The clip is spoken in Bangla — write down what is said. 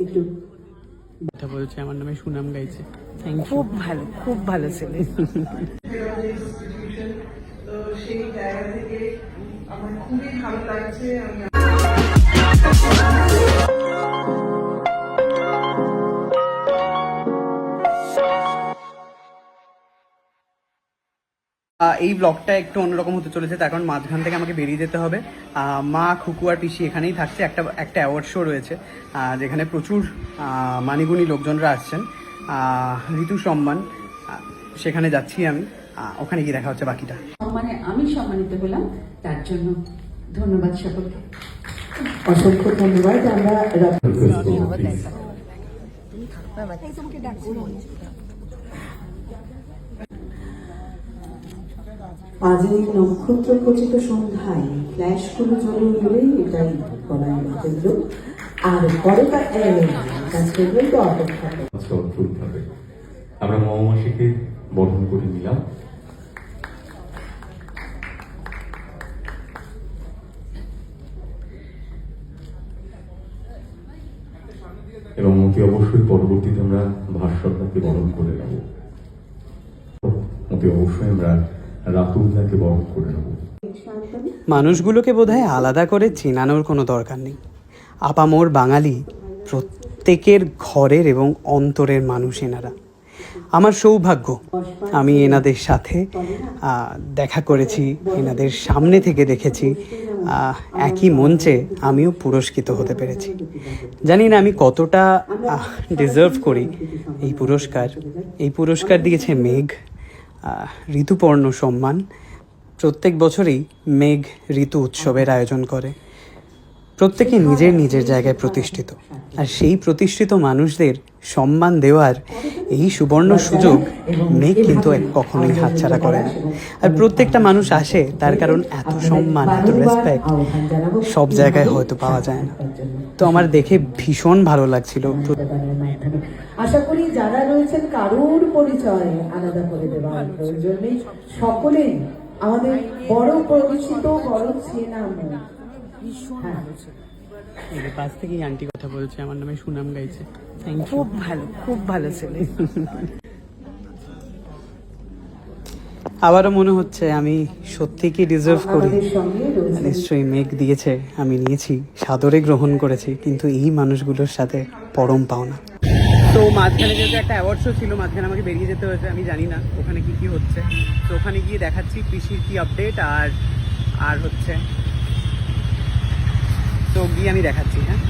একটু কথা বলছে, আমার নামে সুনাম গাইছে। Thank you. খুব ভালো ছেলে। তো সেই জায়গা থেকে আমার খুবই ভালো লাগছে। এই ব্লগটা একটু অন্যরকম হতে চলেছে, তার কারণ মাঝখান থেকে আমাকে বেরিয়ে যেতে হবে। মা, খুকু আর পিসি এখানেই থাকছে। একটা অ্যাওয়ার্ড শো রয়েছে যেখানে প্রচুর মানিগুণী লোকজনরা আসছেন। ঋতু সম্মান, সেখানে যাচ্ছি আমি। ওখানে গিয়ে দেখা হচ্ছে বাকিটা। সম্মানে আমি সম্মানিত হলাম, তার জন্য ধন্যবাদ সকলকে, অসংখ্য ধন্যবাদ। আমরা আজ এই নক্ষত্র খচিত সন্ধ্যায় ফ্ল্যাশ করে জ্বলে উঠলেই এটাই বলাই বাহুল্য। আর পরে কাজ করবে তো অপেক্ষা অদ্ভুতভাবে আমরা মহামাসীকে বরণ করে নিলাম। এবং অতি অবশ্যই পরবর্তীতে আমরা ভাস্করদাকে বরণ করে নেব। অতি অবশ্যই আমরা রাতুলদাকে বরণ করে নেব। মানুষগুলোকে বোধহয় আলাদা করে চেনানোর কোনো দরকার নেই। আপামোর বাঙালি, প্রত্যেকের ঘরের এবং অন্তরের মানুষ এনারা। আমার সৌভাগ্য আমি এনাদের সাথে দেখা করেছি, এনাদের সামনে থেকে দেখেছি, একই মঞ্চে আমিও পুরস্কৃত হতে পেরেছি। জানি না আমি কতটা ডিজার্ভ করি এই পুরস্কার। এই পুরস্কার দিয়েছে মেঘ, ঋতুপর্ণ সম্মান। প্রত্যেক বছরই মেঘ ঋতু উৎসবের আয়োজন করে। প্রত্যেকে নিজের নিজের জায়গায় প্রতিষ্ঠিত, আর সেই প্রতিষ্ঠিত মানুষদের সম্মান দেওয়ার এই সুবর্ণ সুযোগ মেঘ কিন্তু কখনোই হাতছাড়া করে না। আর প্রত্যেকটা মানুষ আসে তার কারণ এত সম্মান, এত রেসপেক্ট সব জায়গায় হয়তো পাওয়া যায় না। তো আমার দেখে ভীষণ ভালো লাগছিল। আশা করি যারা রয়েছেন কারোর পরিচয় আলাদা করে দেওয়ার প্রয়োজন নেই, সকলেই আমাদের বড় পরিচিত, বড় চেনা মুখ। পাশ থেকেই আন্টি কথা বলছে, আমার নামে সুনাম গাইছে। Thank you. খুব ভালো ছেলে। আবারও মনে হচ্ছে আমি সত্যি কি ডিজার্ভ করি। নিশ্চয়ই মেঘ দিয়েছে, আমি নিয়েছি, সাদরে গ্রহণ করেছি, কিন্তু এই মানুষগুলোর সাথে পরম পাওনা। তো মাঝখানে যেহেতু একটা অ্যাওয়ার্ড শো ছিল, মাঝখানে আমাকে বেরিয়ে যেতে হয়েছে। আমি জানি না ওখানে কি হচ্ছে, তো ওখানে গিয়ে দেখাচ্ছি কৃষির কি আপডেট আর হচ্ছে, তো গিয়ে আমি দেখাচ্ছি। হ্যাঁ।